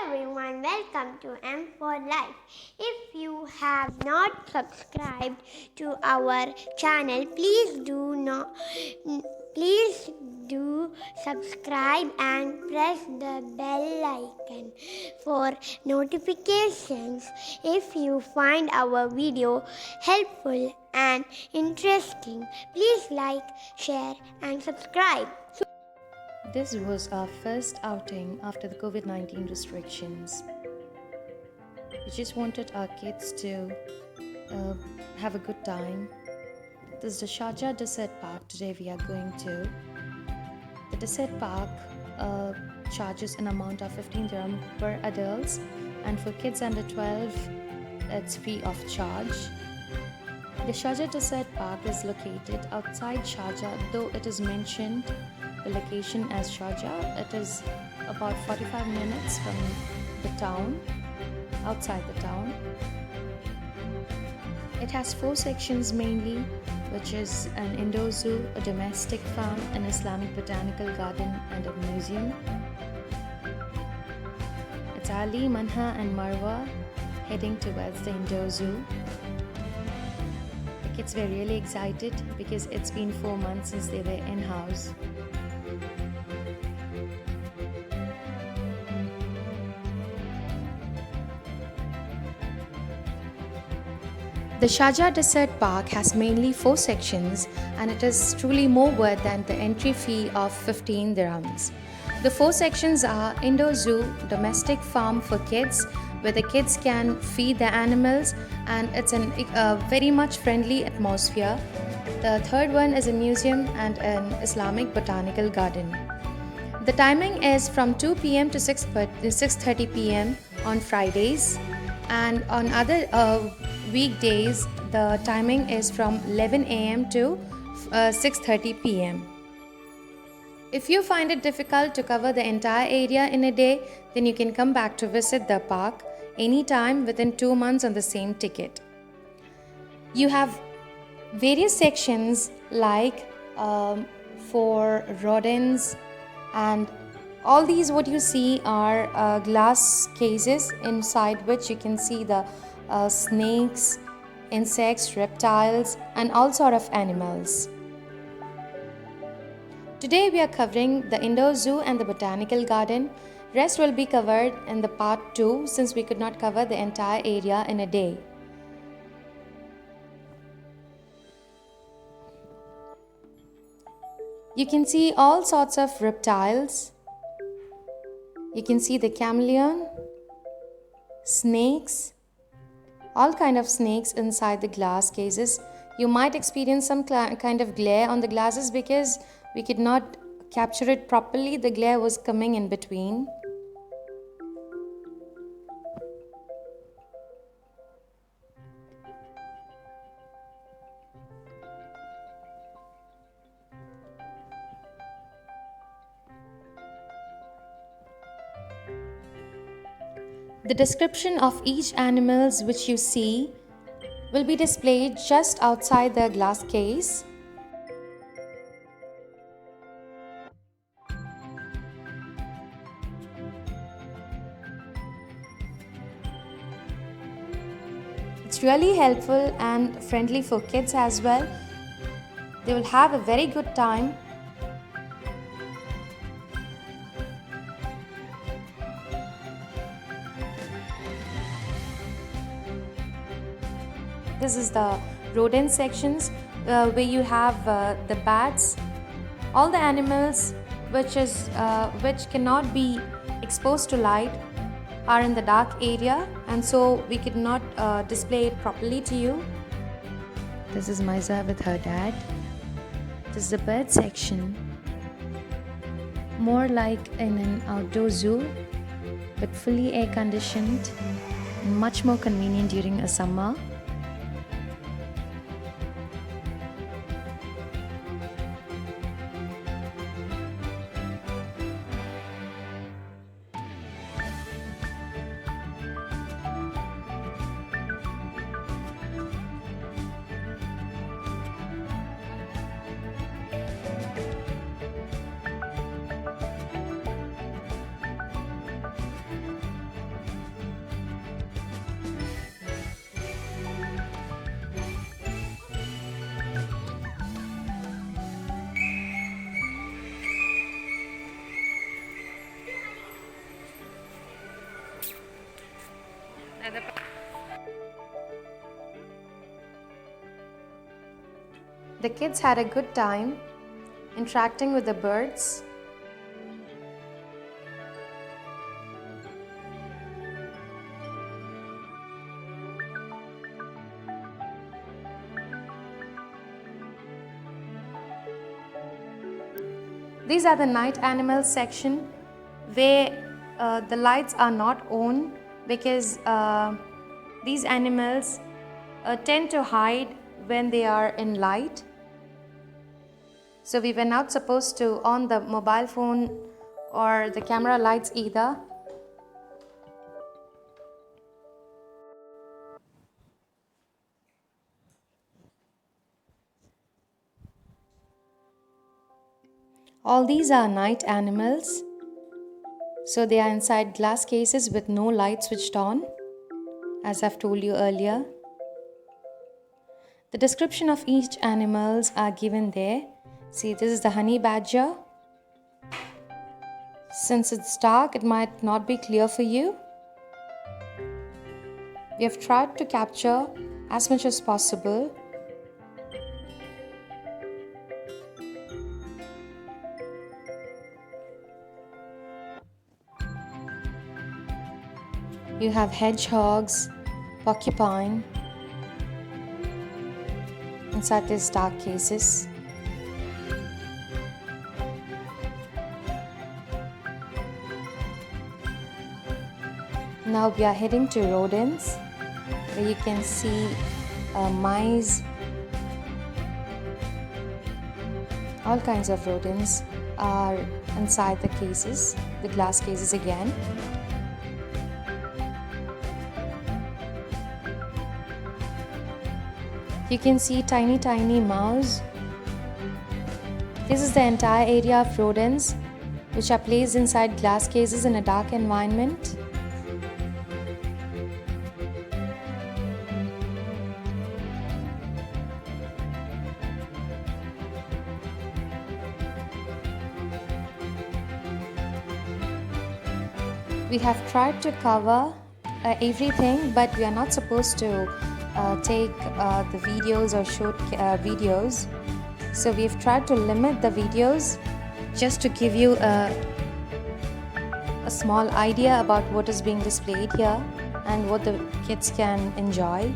Everyone, welcome to M for Life. If you have not subscribed to our channel, please do subscribe and press the bell icon for notifications. If you find our video helpful and interesting, please like, share and subscribe. This was our first outing after the COVID-19 restrictions. We just wanted our kids to uh, have a good time. This is the Sharjah Desert Park today we are going to. The Desert Park charges an amount of 15 dirham per adults, and for kids under 12 it's free of charge. The Sharjah Desert Park is located outside Sharjah, though it is mentioned the location as Sharjah. It is about 45 minutes from the town, outside the town. It has 4 sections mainly, which is an indoor zoo, a domestic farm, an Islamic botanical garden and a museum. It's Ali, Manha and Marwa heading towards the indoor zoo. The kids were really excited because it's been 4 months since they were in-house. The Sharjah Desert Park has mainly 4 sections, and it is truly more worth than the entry fee of 15 dirhams. The 4 sections are indoor zoo, domestic farm for kids, where the kids can feed the animals, and it's a very much friendly atmosphere. The third one is a museum and an Islamic botanical garden. The timing is from 2 p.m. to 6:30 p.m. on Fridays, and on other weekdays the timing is from 11 a.m. to 6:30 p.m. If you find it difficult to cover the entire area in a day, then you can come back to visit the park anytime within 2 months on the same ticket. You have various sections like for rodents, and all these what you see are glass cases inside which you can see the snakes, insects, reptiles and all sort of animals. Today we are covering the indoor zoo and the botanical garden. Rest will be covered in the part 2 since we could not cover the entire area in a day. You can see all sorts of reptiles. You can see the chameleon, snakes, all kind of snakes inside the glass cases. You might experience some kind of glare on the glasses because we could not capture it properly. The glare was coming in between. The description of each animals which you see will be displayed just outside the glass case. It's really helpful and friendly for kids as well. They will have a very good time. This is the rodent sections where you have the bats, all the animals which cannot be exposed to light are in the dark area, and so we could not display it properly to you. This is Maiza with her dad. This is the bird section, more like in an outdoor zoo but fully air conditioned and much more convenient during a summer. The kids had a good time interacting with the birds. These are the night animals section where the lights are not on because these animals tend to hide when they are in light. So we were not supposed to on the mobile phone or the camera lights either. All these are night animals. So they are inside glass cases with no light switched on, as I've told you earlier. The description of each animals are given there. See, this is the honey badger. Since it's dark, it might not be clear for you. We have tried to capture as much as possible. You have hedgehogs, porcupine inside these dark cases. Now we are heading to rodents, where you can see mice. All kinds of rodents are inside the cases, the glass cases again. You can see tiny mouse. This is the entire area of rodents which are placed inside glass cases in a dark environment. We have tried to cover everything, but we are not supposed to take the videos or shoot videos. So we've tried to limit the videos just to give you a small idea about what is being displayed here and what the kids can enjoy.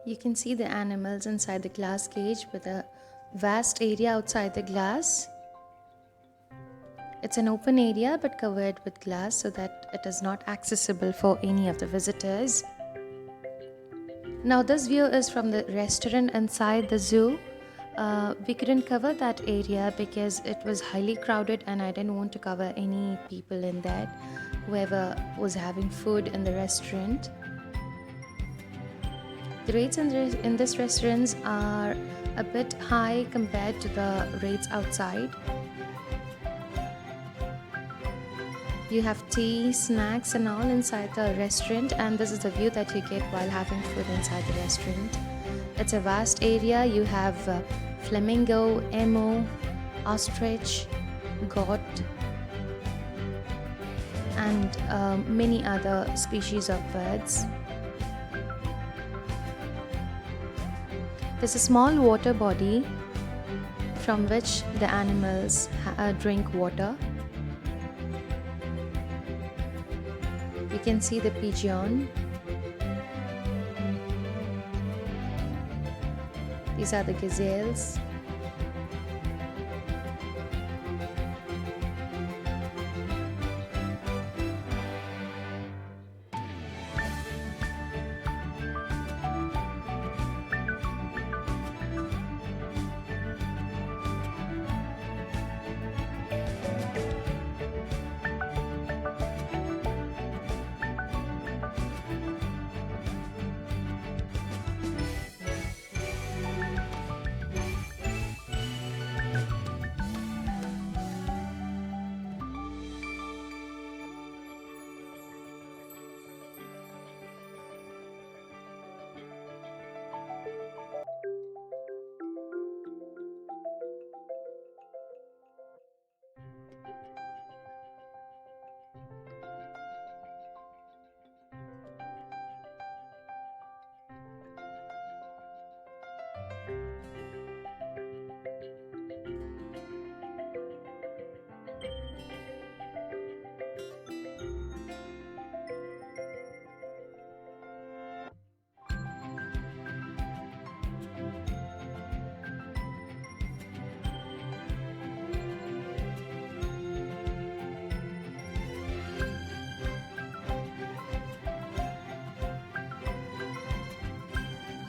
You can see the animals inside the glass cage with a vast area outside the glass. It's an open area but covered with glass so that it is not accessible for any of the visitors. Now this view is from the restaurant inside the zoo. We couldn't cover that area because it was highly crowded and I didn't want to cover any people in there, whoever was having food in the restaurant. The rates in this restaurant are a bit high compared to the rates outside. You have tea, snacks and all inside the restaurant, and this is the view that you get while having food inside the restaurant. It's a vast area. You have flamingo, emu, ostrich, goat and many other species of birds. There's a small water body from which the animals drink water. You can see the pigeon. These are the gazelles.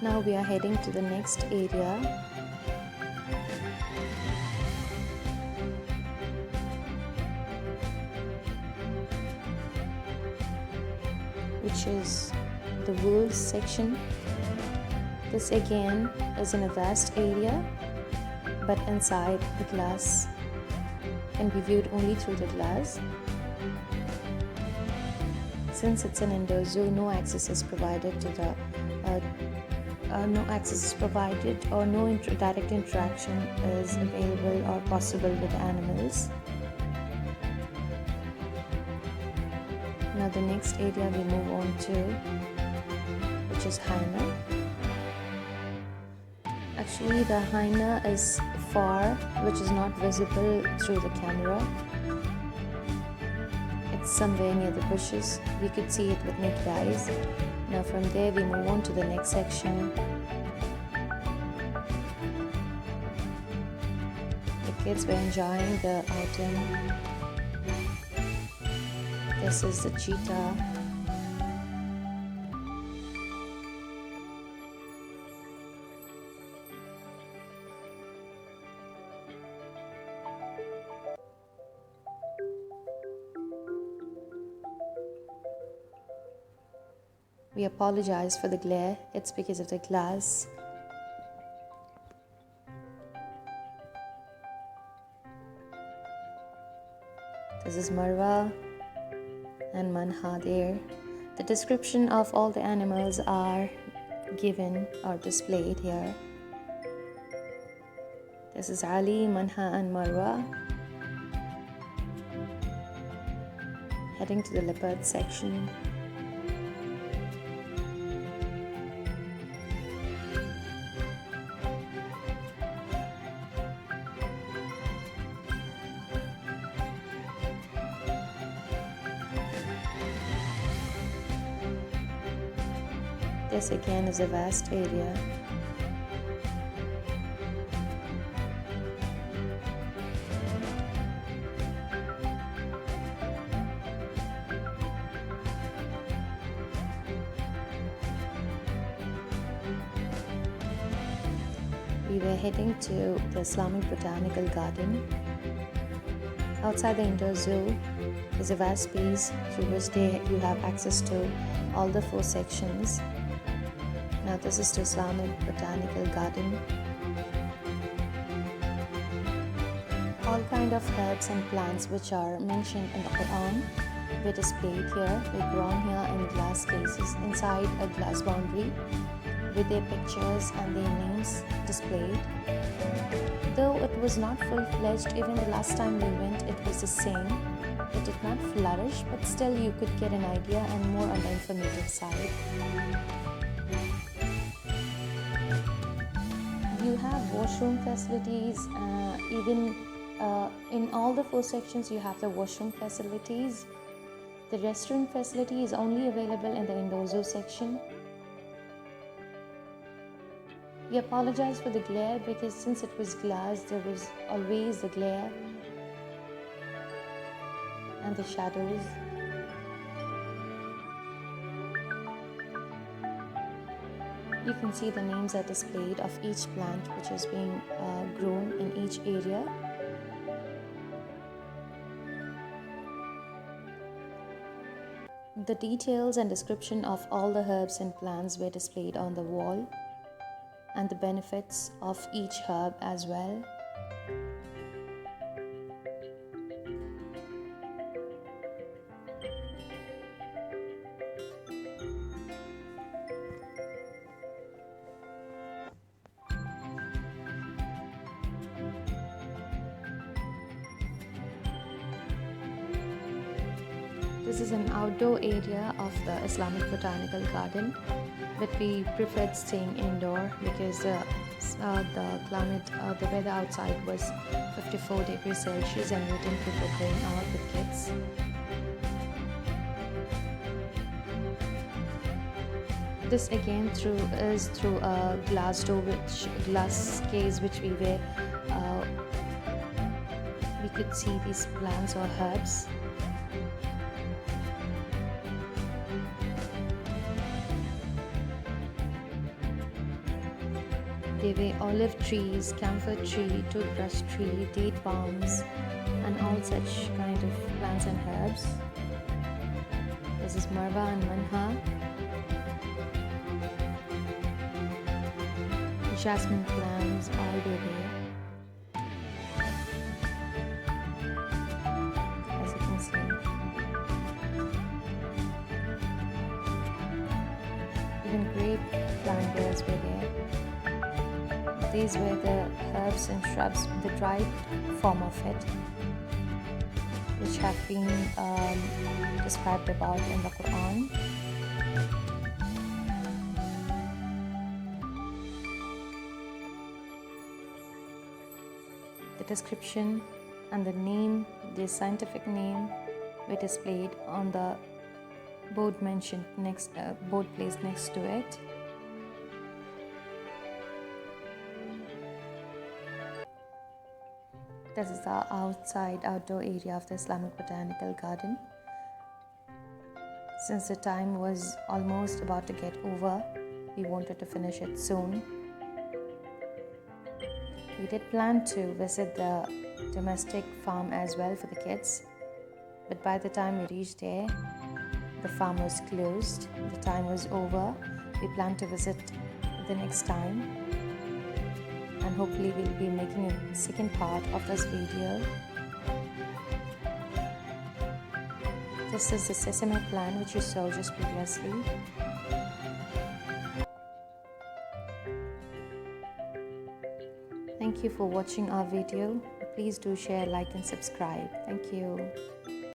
Now we are heading to the next area, which is the wool section. This again is in a vast area, but inside the glass can be viewed only through the glass. Since it's an indoor zoo, no access is provided or no direct interaction is available or possible with animals. Now the next area we move on to, which is hyena. Actually, the hyena is far, which is not visible through the camera. It's somewhere near the bushes. We could see it with naked eyes. Now from there we move on to the next section. The kids were enjoying the outing. This is the cheetah. We apologize for the glare, it's because of the glass. This is Marwa and Manha there. The description of all the animals are given or displayed here. This is Ali, Manha and Marwa. Heading to the leopard section. This again is a vast area. We were heading to the Islamic Botanical Garden. Outside the indoor zoo is a vast space through which you have access to all the 4 sections. Now this is the Islamic Botanical Garden. All kind of herbs and plants which are mentioned in the Quran were displayed here. They're grown here in glass cases inside a glass boundary with their pictures and their names displayed. Though it was not full-fledged, even the last time we went it was the same. It did not flourish, but still you could get an idea and more on the informative side. You have washroom facilities, even in all the 4 sections you have the washroom facilities. The restroom facility is only available in the indoor zoo section. We apologize for the glare because since it was glass there was always the glare and the shadows. You can see the names are displayed of each plant which is being grown in each area. The details and description of all the herbs and plants were displayed on the wall, and the benefits of each herb as well. This is an outdoor area of the Islamic Botanical Garden, but we preferred staying indoor because the climate, the weather outside was 54 degrees Celsius and we didn't prefer going out with kids. This again is through a glass case which we could see these plants or herbs. There were olive trees, camphor tree, toothbrush tree, date palms, and all such kind of plants and herbs. This is marva and manha. Jasmine plants all the way. As you can see. Even grape plant beds were there. These were the herbs and shrubs, the dried form of it, which have been described about in the Quran. The description and the name, the scientific name, were displayed on the board mentioned next, board placed next to it. This is the outdoor area of the Islamic Botanical Garden. Since the time was almost about to get over, we wanted to finish it soon. We did plan to visit the domestic farm as well for the kids, but by the time we reached there, the farm was closed, the time was over. We planned to visit the next time, and hopefully we'll be making a second part of this video. This is the sesame plant which you saw just previously. Thank you for watching our video. Please do share, like and subscribe. Thank you.